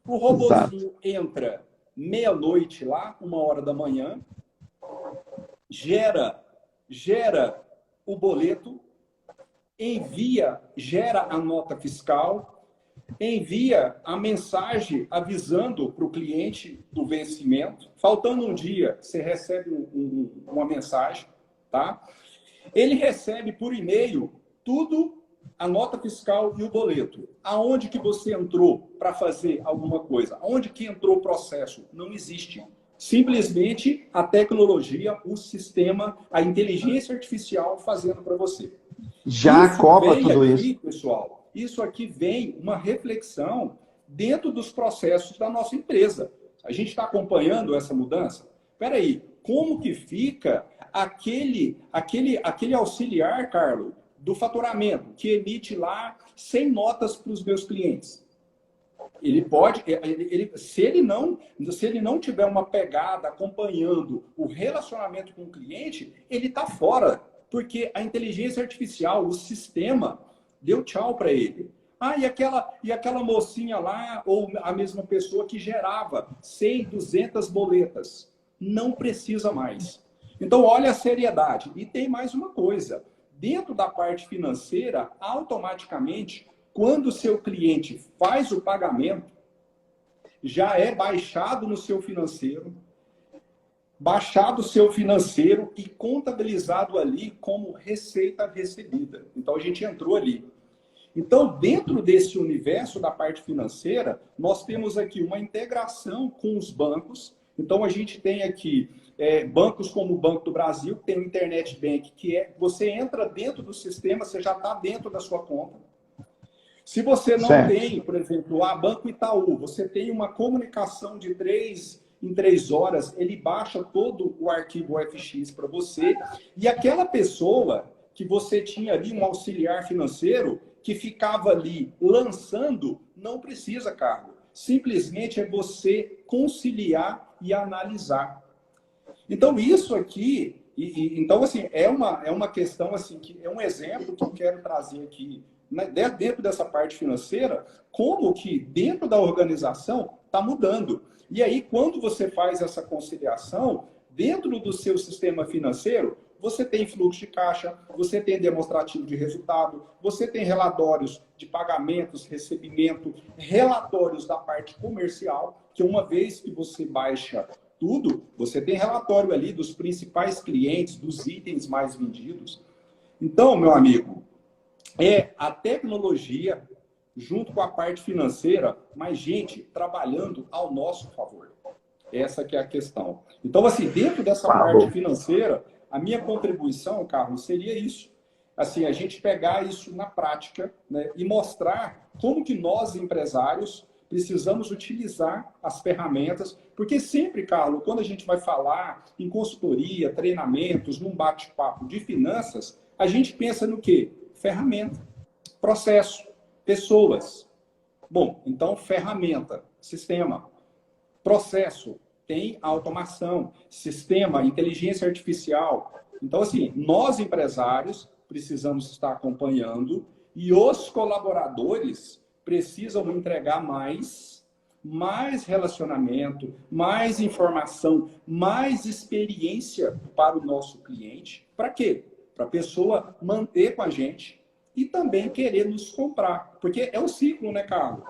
o robozinho entra meia-noite lá, 1h da manhã, gera o boleto, gera a nota fiscal, envia a mensagem avisando para o cliente do vencimento. Faltando um dia, você recebe uma mensagem, tá? Ele recebe por e-mail tudo, a nota fiscal e o boleto. Aonde que você entrou para fazer alguma coisa? Aonde que entrou o processo? Não existe. Simplesmente a tecnologia, o sistema, a inteligência artificial fazendo para você. Já cobra tudo aqui, isso. Pessoal, isso aqui vem uma reflexão dentro dos processos da nossa empresa. A gente está acompanhando essa mudança? Espera aí, como que fica aquele auxiliar, Carlos, do faturamento, que emite lá 100 notas para os meus clientes? Ele pode, se ele não tiver uma pegada acompanhando o relacionamento com o cliente, ele está fora, porque a inteligência artificial, o sistema, deu tchau para ele. E aquela mocinha lá, ou a mesma pessoa que gerava 100, 200 boletas, não precisa mais. Então, olha a seriedade. E tem mais uma coisa. Dentro da parte financeira, automaticamente, quando o seu cliente faz o pagamento, já é baixado no seu financeiro, e contabilizado ali como receita recebida. Então, a gente entrou ali. Então, dentro desse universo da parte financeira, nós temos aqui uma integração com os bancos. Então, a gente tem aqui bancos como o Banco do Brasil, que tem o Internet Bank, que você entra dentro do sistema, você já está dentro da sua conta. Se você não tem, por exemplo, a Banco Itaú, você tem uma comunicação de 3 em 3 horas, ele baixa todo o arquivo UFX para você, e aquela pessoa que você tinha ali, um auxiliar financeiro, que ficava ali lançando, não precisa, Carlos. Simplesmente é você conciliar e analisar. Então, isso aqui, então, assim, é uma questão, assim, que é um exemplo que eu quero trazer aqui, né, dentro dessa parte financeira, como que dentro da organização está mudando. E aí, quando você faz essa conciliação, dentro do seu sistema financeiro, você tem fluxo de caixa, você tem demonstrativo de resultado, você tem relatórios de pagamentos, recebimento, relatórios da parte comercial, que uma vez que você baixa tudo, você tem relatório ali dos principais clientes, dos itens mais vendidos. Então, meu amigo, é a tecnologia junto com a parte financeira, mas gente trabalhando ao nosso favor. Essa que é a questão. Então, assim, dentro dessa parte financeira, a minha contribuição, Carlos, seria isso. Assim, a gente pegar isso na prática, né, e mostrar como que nós, empresários, precisamos utilizar as ferramentas, porque sempre, Carlos, quando a gente vai falar em consultoria, treinamentos, num bate-papo de finanças, a gente pensa no quê? Ferramenta, processo, pessoas. Bom, então, ferramenta, sistema, processo, tem automação, sistema, inteligência artificial. Então, assim, nós empresários precisamos estar acompanhando e os colaboradores precisam entregar mais relacionamento, mais informação, mais experiência para o nosso cliente. Para quê? Para a pessoa manter com a gente e também querer nos comprar. Porque é o ciclo, né, Carlos?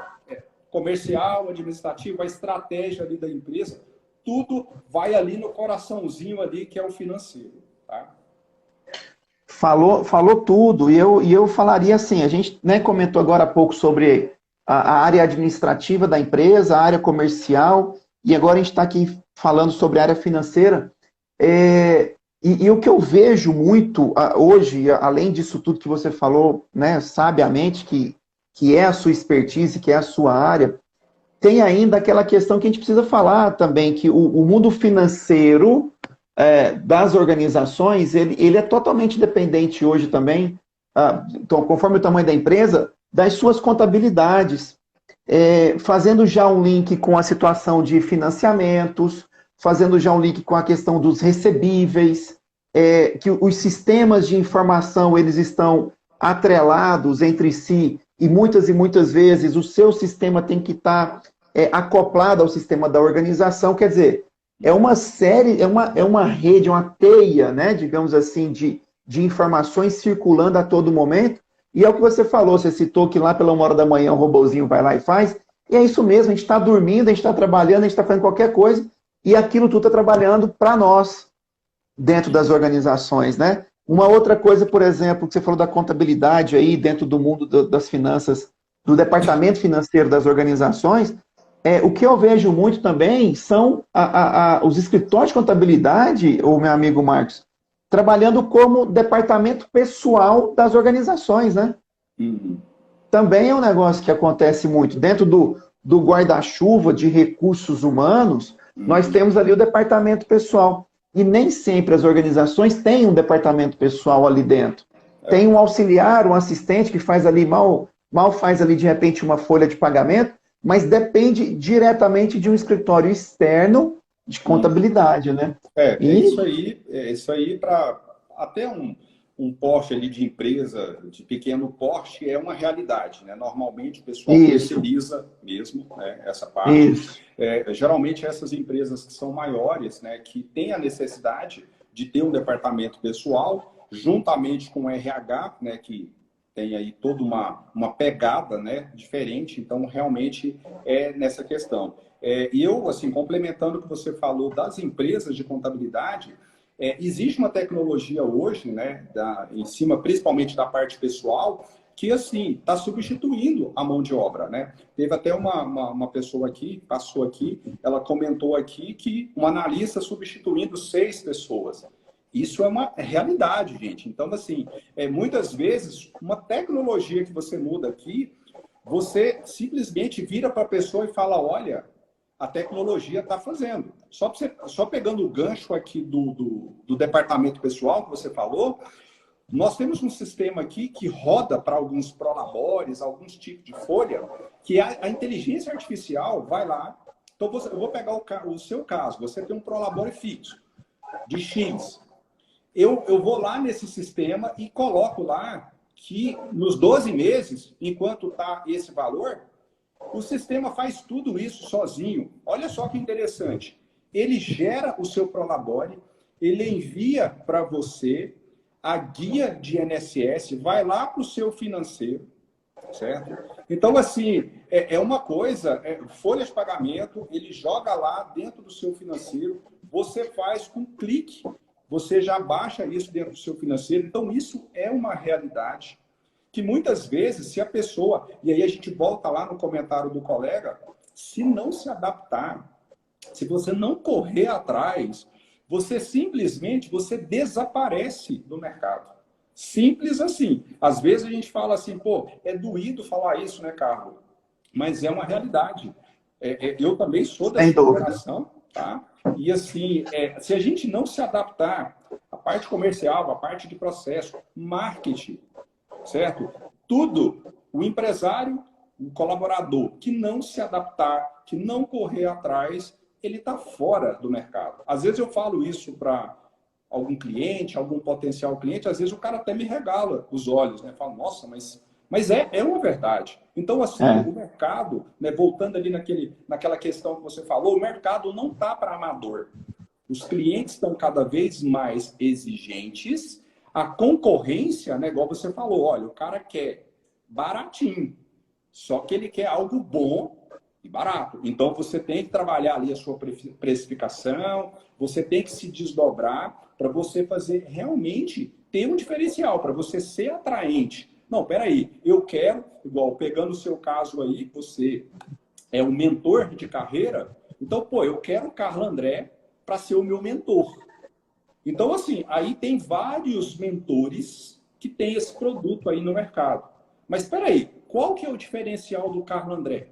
Comercial, administrativo, a estratégia ali da empresa, tudo vai ali no coraçãozinho ali, que é o financeiro, tá? Falou tudo, e eu falaria assim, a gente, né, comentou agora há pouco sobre a área administrativa da empresa, a área comercial, e agora a gente está aqui falando sobre a área financeira, e o que eu vejo muito hoje, além disso tudo que você falou, né, sabiamente, que é a sua expertise, que é a sua área, tem ainda aquela questão que a gente precisa falar também, que o mundo financeiro das organizações, ele é totalmente dependente hoje também, então, conforme o tamanho da empresa, das suas contabilidades, fazendo já um link com a situação de financiamentos, fazendo já um link com a questão dos recebíveis, que os sistemas de informação eles estão atrelados entre si, e muitas vezes o seu sistema tem que estar acoplado ao sistema da organização, quer dizer, é uma série, é uma rede, uma teia, né, digamos assim, de informações circulando a todo momento, e é o que você falou, você citou que lá pela 1h da manhã o robozinho vai lá e faz, e é isso mesmo, a gente está dormindo, a gente está trabalhando, a gente está fazendo qualquer coisa, e aquilo tudo está trabalhando para nós, dentro das organizações, né? Uma outra coisa, por exemplo, que você falou da contabilidade aí, dentro do mundo das finanças, do departamento financeiro das organizações, o que eu vejo muito também são os escritórios de contabilidade, o meu amigo Marcos, trabalhando como departamento pessoal das organizações, né? Uhum. Também é um negócio que acontece muito. Dentro do guarda-chuva de recursos humanos, nós temos ali o departamento pessoal. E nem sempre as organizações têm um departamento pessoal ali dentro. Tem um auxiliar, um assistente que faz ali, mal faz ali de repente uma folha de pagamento, mas depende diretamente de um escritório externo de contabilidade, né? Isso aí para até um porte ali de empresa de pequeno porte é uma realidade, né? Normalmente o pessoal terceiriza mesmo, né, essa parte. Geralmente essas empresas que são maiores, né, que têm a necessidade de ter um departamento pessoal, juntamente com o RH, né, que tem aí toda uma pegada, né, diferente, então realmente é nessa questão. E eu, assim, complementando o que você falou das empresas de contabilidade, existe uma tecnologia hoje, né, em cima principalmente da parte pessoal, que, assim, está substituindo a mão de obra, né? Teve até uma pessoa aqui, passou aqui, ela comentou aqui que um analista substituindo 6 pessoas. Isso é uma realidade, gente. Então, assim, muitas vezes, uma tecnologia que você muda aqui, você simplesmente vira para a pessoa e fala, olha, a tecnologia está fazendo. Só pegando o gancho aqui do departamento pessoal que você falou, nós temos um sistema aqui que roda para alguns prolabores, alguns tipos de folha, que a inteligência artificial vai lá. Então, eu vou pegar o seu caso. Você tem um prolabore fixo de X. Eu vou lá nesse sistema e coloco lá que nos 12 meses, enquanto está esse valor, o sistema faz tudo isso sozinho. Olha só que interessante. Ele gera o seu prolabore, ele envia para você a guia de INSS, vai lá para o seu financeiro, certo? Então, assim, é uma coisa, folha de pagamento, ele joga lá dentro do seu financeiro, você faz com um clique, você já baixa isso dentro do seu financeiro. Então, isso é uma realidade que muitas vezes, se a pessoa, e aí a gente volta lá no comentário do colega, se não se adaptar, se você não correr atrás, você simplesmente desaparece do mercado. Simples assim. Às vezes a gente fala assim, pô, é doído falar isso, né, Carlos? Mas é uma realidade. Eu também sou dessa geração, tá? E assim, se a gente não se adaptar, a parte comercial, a parte de processo, marketing, certo? Tudo, o empresário, o colaborador que não se adaptar, que não correr atrás, ele está fora do mercado. Às vezes eu falo isso para algum cliente, algum potencial cliente, às vezes o cara até me regala os olhos, né? Fala, nossa, mas é uma verdade. Então, assim, o mercado, né, voltando ali naquela questão que você falou, o mercado não está para amador. Os clientes estão cada vez mais exigentes. A concorrência, né, igual você falou, olha, o cara quer baratinho, só que ele quer algo bom e barato. Então, você tem que trabalhar ali a sua precificação, você tem que se desdobrar para você fazer realmente ter um diferencial, para você ser atraente. Não, peraí, eu quero, igual pegando o seu caso aí, você é um mentor de carreira, então, pô, eu quero o Carlos André para ser o meu mentor. Então, assim, aí tem vários mentores que têm esse produto aí no mercado. Mas espera aí, qual que é o diferencial do Carlos André?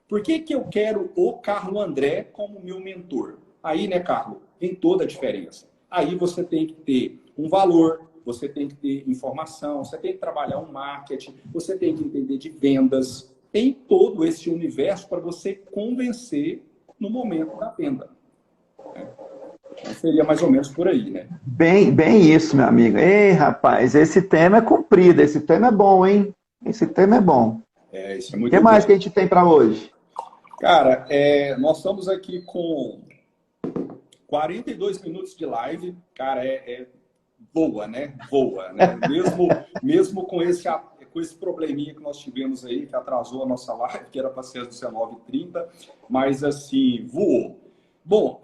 Por que eu quero o Carlos André como meu mentor? Aí, né, Carlos, tem toda a diferença. Aí você tem que ter um valor, você tem que ter informação, você tem que trabalhar um marketing, você tem que entender de vendas. Tem todo esse universo para você convencer no momento da venda. Então, seria mais ou menos por aí, né? Bem isso, meu amigo. Ei, rapaz, esse tema é comprido, esse tema é bom, hein? Esse tema é bom. Isso é muito O que mais bom. que a gente tem para hoje? Cara, nós estamos aqui com 42 minutos de live. Cara, voa, né? Voa, né? Mesmo com esse probleminha que nós tivemos aí, que atrasou a nossa live, que era para ser às 19h30, mas assim, voou. Bom,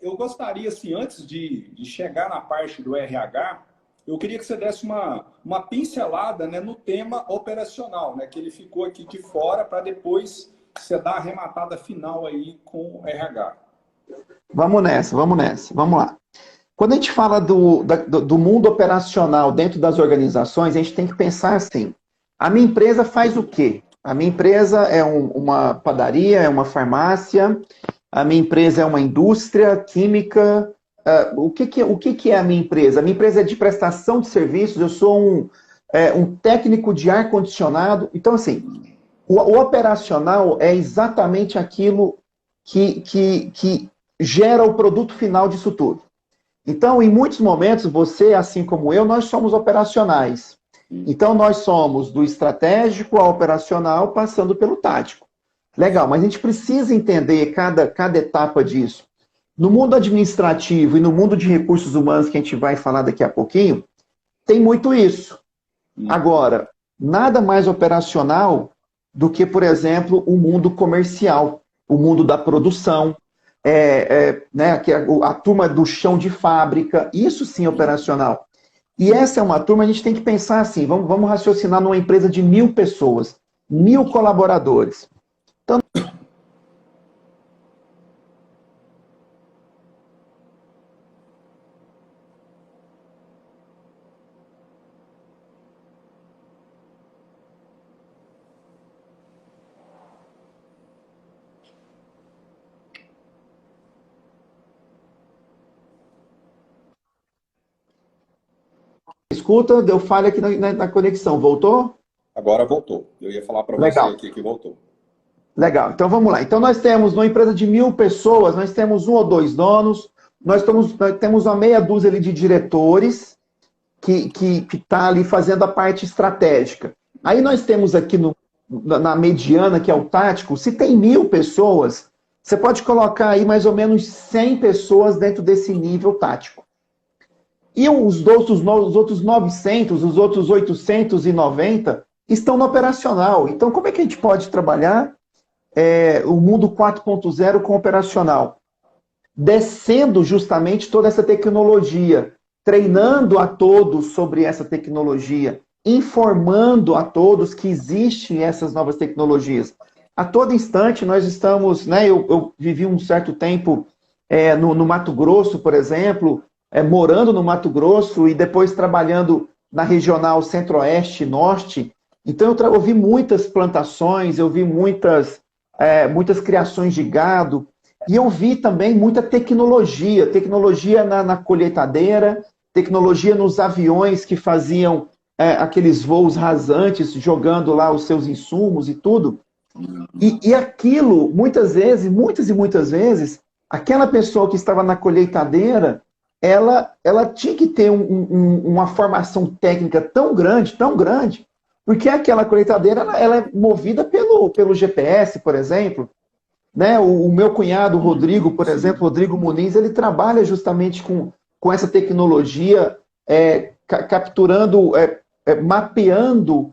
eu gostaria, assim, antes de chegar na parte do RH, eu queria que você desse uma pincelada, né, no tema operacional, né, que ele ficou aqui de fora, para depois você dar a arrematada final aí com o RH. Vamos nessa. Vamos lá. Quando a gente fala do mundo operacional dentro das organizações, a gente tem que pensar assim, a minha empresa faz o quê? A minha empresa é uma padaria, é uma farmácia, a minha empresa é uma indústria química. O que é a minha empresa? A minha empresa é de prestação de serviços, eu sou um técnico de ar-condicionado. Então, assim, o operacional é exatamente aquilo que gera o produto final disso tudo. Então, em muitos momentos, você, assim como eu, nós somos operacionais. Então, nós somos do estratégico ao operacional, passando pelo tático. Legal, mas a gente precisa entender cada etapa disso. No mundo administrativo e no mundo de recursos humanos, que a gente vai falar daqui a pouquinho, tem muito isso. Agora, nada mais operacional do que, por exemplo, o mundo comercial, o mundo da produção, né, a turma do chão de fábrica, isso sim é operacional. E essa é uma turma, a gente tem que pensar assim, vamos raciocinar numa empresa de 1.000 pessoas, 1.000 colaboradores. Escuta, deu falha aqui na conexão, voltou? Agora voltou. Eu ia falar para você Legal. aqui que voltou. Legal, então vamos lá. Então nós temos, numa empresa de 1.000 pessoas, nós temos 1 ou 2 donos, nós temos uma meia dúzia ali de diretores que tá ali fazendo a parte estratégica. Aí nós temos aqui na mediana, que é o tático, se tem 1.000 pessoas, você pode colocar aí mais ou menos 100 pessoas dentro desse nível tático. E os outros 900, os outros 890 estão no operacional. Então como é que a gente pode trabalhar o mundo 4.0 com operacional? Descendo justamente toda essa tecnologia, treinando a todos sobre essa tecnologia, informando a todos que existem essas novas tecnologias. A todo instante nós estamos, né, eu vivi um certo tempo no Mato Grosso, por exemplo, morando no Mato Grosso e depois trabalhando na regional Centro-Oeste e Norte. Então eu vi muitas plantações, eu vi muitas criações de gado, e eu vi também muita tecnologia na colheitadeira, tecnologia nos aviões que faziam aqueles voos rasantes, jogando lá os seus insumos e tudo. E aquilo, muitas e muitas vezes, aquela pessoa que estava na colheitadeira, ela tinha que ter uma formação técnica tão grande, porque aquela colheitadeira ela é movida pelo GPS, por exemplo. Né? O meu cunhado, Rodrigo, por exemplo, Rodrigo Muniz, ele trabalha justamente com essa tecnologia, capturando, mapeando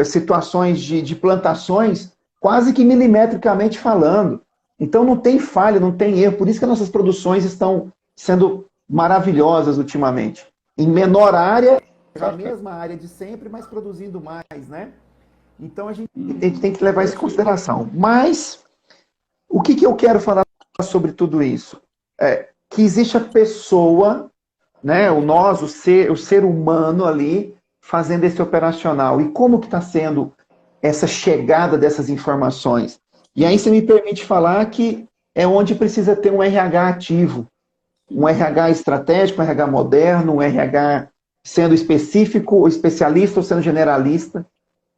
situações de plantações, quase que milimetricamente falando. Então não tem falha, não tem erro. Por isso que nossas produções estão sendo maravilhosas ultimamente. Em menor área, a mesma área de sempre, mas produzindo mais, né? Então a gente tem que levar isso em consideração. Mas o que eu quero falar sobre tudo isso? Que existe a pessoa, né, o ser humano ali, fazendo esse operacional. E como que está sendo essa chegada dessas informações? E aí você me permite falar que é onde precisa ter um RH ativo, um RH estratégico, um RH moderno, um RH sendo específico, ou especialista ou sendo generalista,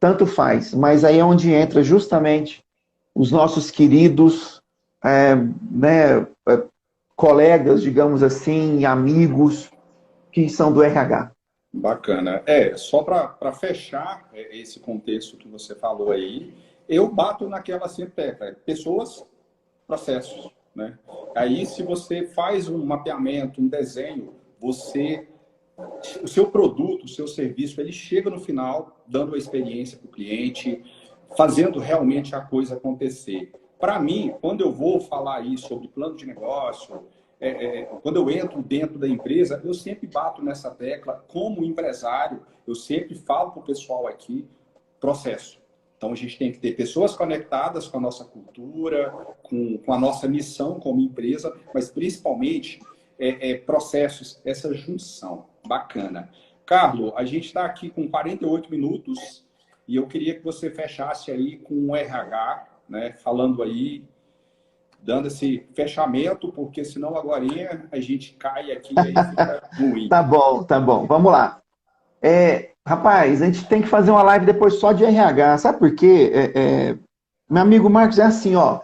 tanto faz. Mas aí é onde entra justamente os nossos queridos colegas, digamos assim, amigos, que são do RH. Bacana. Só para fechar esse contexto que você falou aí, eu bato naquela sempre tecla, pessoas, processos, né? Aí, se você faz um mapeamento, um desenho, o seu produto, o seu serviço, ele chega no final, dando a experiência para o cliente, fazendo realmente a coisa acontecer. Para mim, quando eu vou falar aí sobre plano de negócio, quando eu entro dentro da empresa, eu sempre bato nessa tecla. Como empresário, eu sempre falo para o pessoal aqui, processo. Então, a gente tem que ter pessoas conectadas com a nossa cultura, com a nossa missão como empresa, mas principalmente processos, essa junção. Bacana. Carlos, a gente está aqui com 48 minutos e eu queria que você fechasse aí com o RH, né, falando aí, dando esse fechamento, porque senão agora a gente cai aqui e aí fica ruim. Tá bom. Vamos lá. Rapaz, a gente tem que fazer uma live depois só de RH. Sabe por quê? Meu amigo Marcos, é assim, ó.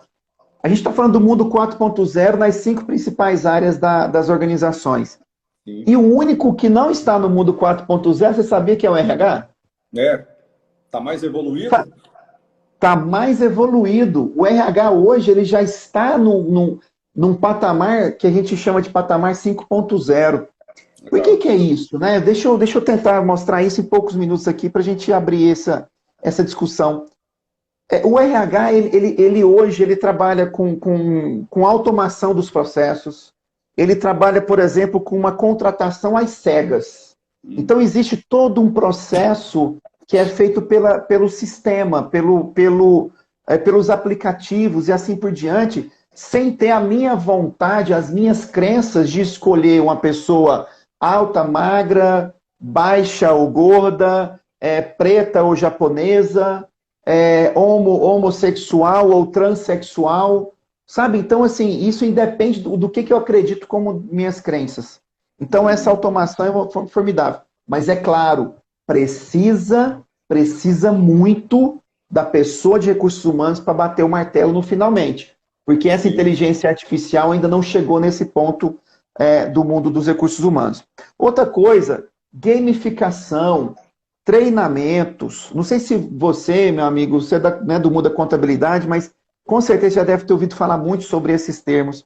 A gente está falando do mundo 4.0 nas 5 principais áreas das organizações. Sim. E o único que não está no mundo 4.0, você sabia que é o RH? Tá mais evoluído? Tá mais evoluído. O RH hoje ele já está num patamar que a gente chama de patamar 5.0. Por que é isso? Né? Deixa eu tentar mostrar isso em poucos minutos aqui para a gente abrir essa discussão. O RH, ele hoje, ele trabalha com automação dos processos. Ele trabalha, por exemplo, com uma contratação às cegas. Então, existe todo um processo que é feito pelo sistema, pelos aplicativos e assim por diante, sem ter a minha vontade, as minhas crenças de escolher uma pessoa alta, magra, baixa ou gorda, preta ou japonesa, homossexual ou transexual, sabe? Então, assim, isso independe do que eu acredito como minhas crenças. Então, essa automação é formidável. Mas é claro, precisa muito da pessoa de recursos humanos para bater o martelo no finalmente. Porque essa inteligência artificial ainda não chegou nesse ponto do mundo dos recursos humanos. Outra coisa, gamificação, treinamentos. Não sei se você, meu amigo, você é do mundo da contabilidade, mas com certeza já deve ter ouvido falar muito sobre esses termos.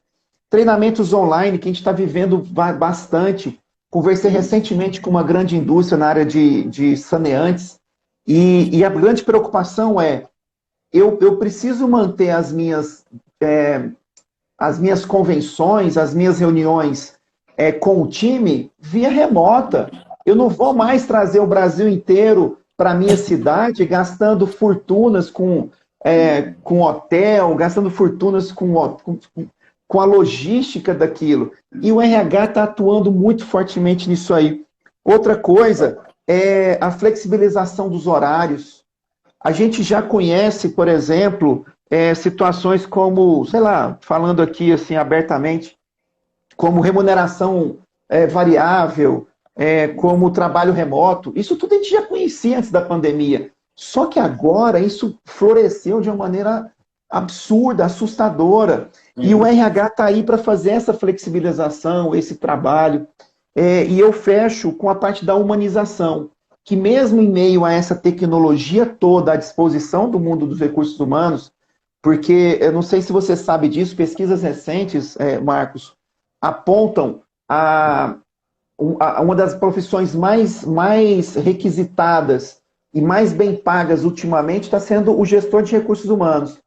Treinamentos online, que a gente está vivendo bastante. Conversei recentemente com uma grande indústria na área de saneantes, e a grande preocupação eu preciso manter as minhas convenções, as minhas reuniões com o time via remota. Eu não vou mais trazer o Brasil inteiro para a minha cidade gastando fortunas com hotel, gastando fortunas com a logística daquilo. E o RH está atuando muito fortemente nisso aí. Outra coisa é a flexibilização dos horários. A gente já conhece, por exemplo, situações como, sei lá, falando aqui assim abertamente, como remuneração variável, como trabalho remoto. Isso tudo a gente já conhecia antes da pandemia. Só que agora isso floresceu de uma maneira absurda, assustadora. E o RH está aí para fazer essa flexibilização, esse trabalho. E eu fecho com a parte da humanização, que mesmo em meio a essa tecnologia toda à disposição do mundo dos recursos humanos, porque eu não sei se você sabe disso, pesquisas recentes, Marcos, apontam uma das profissões mais requisitadas e mais bem pagas ultimamente está sendo o gestor de recursos humanos.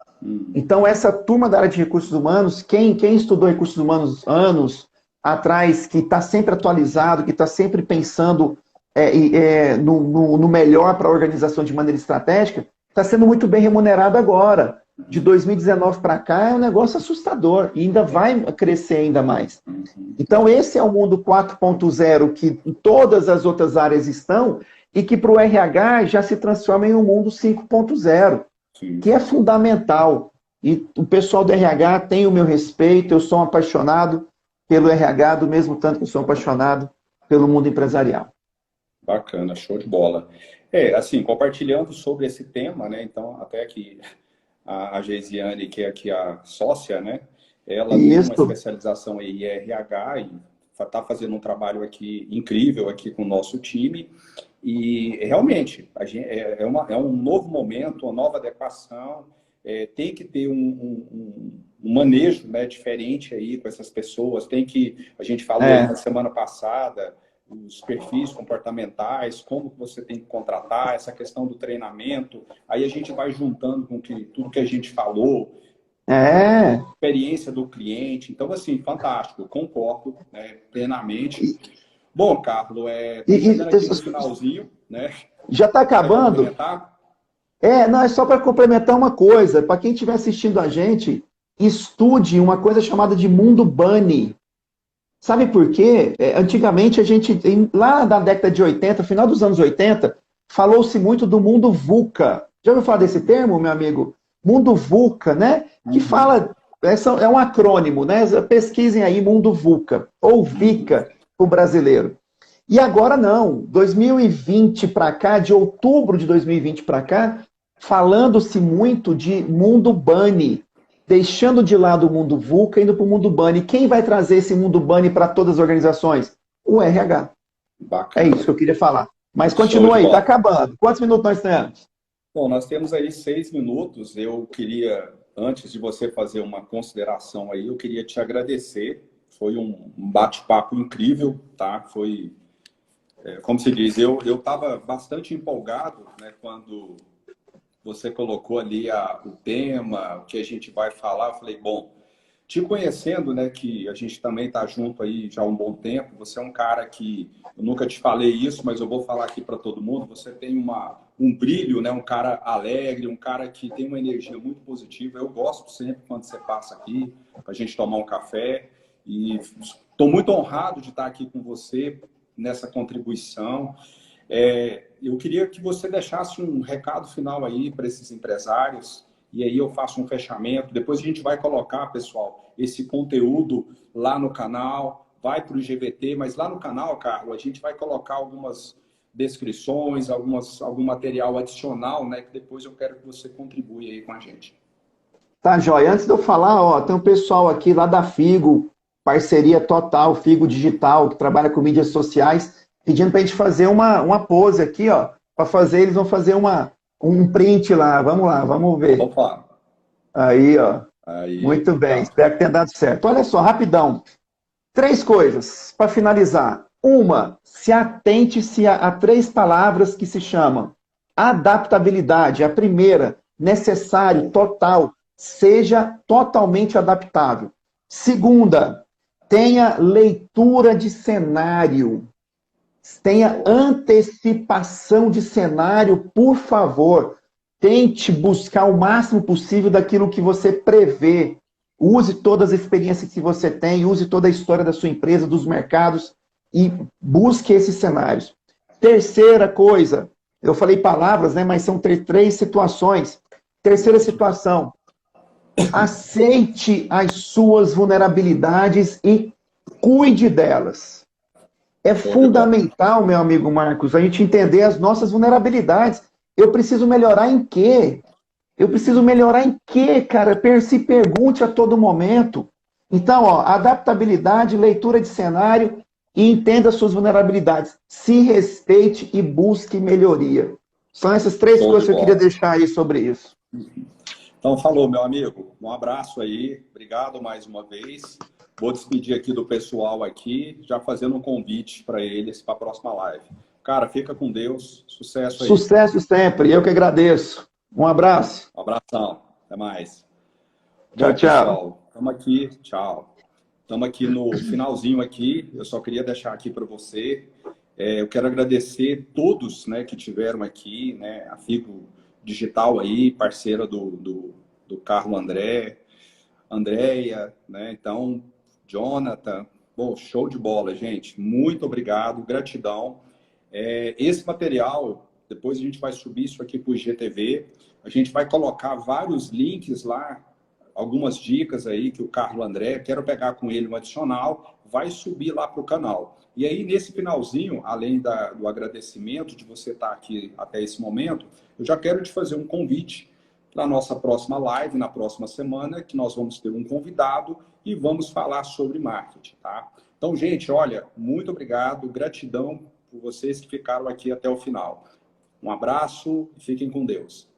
Então, essa turma da área de recursos humanos, quem estudou recursos humanos anos atrás, que está sempre atualizado, que está sempre pensando no melhor para a organização de maneira estratégica, está sendo muito bem remunerado agora. De 2019 para cá é um negócio assustador e ainda vai crescer ainda mais. Então, esse é o mundo 4.0 que todas as outras áreas estão e que para o RH já se transforma em um mundo 5.0, que é fundamental. E o pessoal do RH tem o meu respeito, eu sou um apaixonado pelo RH, do mesmo tanto que eu sou apaixonado pelo mundo empresarial. Bacana, show de bola. Assim, compartilhando sobre esse tema, né? Então, até que a Geisiane, que é aqui a sócia, né? Ela tem uma especialização em RH e está fazendo um trabalho aqui incrível aqui com o nosso time. E realmente, é um novo momento, uma nova adequação. Tem que ter um manejo, né, diferente aí com essas pessoas. A gente falou aí na semana passada, os perfis comportamentais, como que você tem que contratar, essa questão do treinamento. Aí a gente vai juntando com tudo que a gente falou, experiência do cliente. Então, assim, fantástico, concordo, né, plenamente. Bom, Carlos, chegando aqui no finalzinho, né? Já está acabando? Não, é só para complementar uma coisa. Para quem estiver assistindo a gente, estude uma coisa chamada de mundo Bunny. Sabe por quê? Antigamente, lá na década de 80, final dos anos 80, falou-se muito do mundo VUCA. Já ouviu falar desse termo, meu amigo? Mundo VUCA, né? Que fala, é um acrônimo, né? Pesquisem aí mundo VUCA, ou VICA, para o brasileiro. E agora não, 2020 para cá, de outubro de 2020 para cá, falando-se muito de mundo Bunny, deixando de lado o mundo VUCA, indo para o mundo Bunny. Quem vai trazer esse mundo Bunny para todas as organizações? O RH. Bacana. É isso que eu queria falar. Mas continua aí, está acabando. Quantos minutos nós temos? Bom, nós temos aí 6 minutos. Eu queria, antes de você fazer uma consideração aí, eu queria te agradecer. Foi um bate-papo incrível, tá? Foi, como se diz, eu estava bastante empolgado, né, quando você colocou ali o tema, o que a gente vai falar. Eu falei, bom, te conhecendo, né, que a gente também está junto aí já há um bom tempo, você é um cara que, eu nunca te falei isso, mas eu vou falar aqui para todo mundo, você tem um brilho, né, um cara alegre, um cara que tem uma energia muito positiva. Eu gosto sempre quando você passa aqui, para a gente tomar um café, e estou muito honrado de estar aqui com você nessa contribuição. Eu queria que você deixasse um recado final aí para esses empresários, e aí eu faço um fechamento. Depois a gente vai colocar, pessoal, esse conteúdo lá no canal, vai para o GVT, mas lá no canal, Carlos, a gente vai colocar algumas descrições, algum material adicional, né, que depois eu quero que você contribua aí com a gente. Tá, joia. Antes de eu falar, ó, tem um pessoal aqui lá da Figo, parceria total, Figo Digital, que trabalha com mídias sociais, pedindo para a gente fazer uma pose aqui, ó, para fazer, eles vão fazer um print lá. Vamos lá, vamos ver. Opa! Aí, ó. Aí, Muito bem, tá. espero que tenha dado certo. Olha só, rapidão. 3 coisas para finalizar. Uma, se atente-se a 3 palavras que se chamam adaptabilidade. A primeira, necessário, total. Seja totalmente adaptável. Segunda, tenha leitura de cenário. Tenha antecipação de cenário, por favor. Tente buscar o máximo possível daquilo que você prevê. Use todas as experiências que você tem, use toda a história da sua empresa, dos mercados e busque esses cenários. Terceira coisa, eu falei palavras, né, mas são 3 situações. Terceira situação, aceite as suas vulnerabilidades e cuide delas. É fundamental, meu amigo Marcos, a gente entender as nossas vulnerabilidades. Eu preciso melhorar em quê? Eu preciso melhorar em quê, cara? Se pergunte a todo momento. Então, ó, adaptabilidade, leitura de cenário e entenda as suas vulnerabilidades. Se respeite e busque melhoria. São essas 3 coisas que eu queria deixar aí sobre isso. Então, falou, meu amigo. Um abraço aí. Obrigado mais uma vez. Vou despedir aqui do pessoal aqui, já fazendo um convite para eles para a próxima live. Cara, fica com Deus. Sucesso aí. Sucesso sempre. Eu que agradeço. Um abraço. Um abração. Até mais. Tchau, Bom, tchau. pessoal, estamos aqui. Tchau. Estamos aqui no finalzinho aqui. Eu só queria deixar aqui para você. Eu quero agradecer todos, né, que tiveram aqui, né, a Figo Digital aí, parceira do Carlos Andréia, né? Então, Jonathan, bom, show de bola, gente. Muito obrigado, gratidão. Esse material, depois a gente vai subir isso aqui para o IGTV. A gente vai colocar vários links lá, algumas dicas aí que o Carlos André, quero pegar com ele um adicional, vai subir lá para o canal. E aí, nesse finalzinho, além do agradecimento de você estar aqui até esse momento, eu já quero te fazer um convite para a nossa próxima live, na próxima semana, que nós vamos ter um convidado e vamos falar sobre marketing, tá? Então, gente, olha, muito obrigado, gratidão por vocês que ficaram aqui até o final. Um abraço e fiquem com Deus.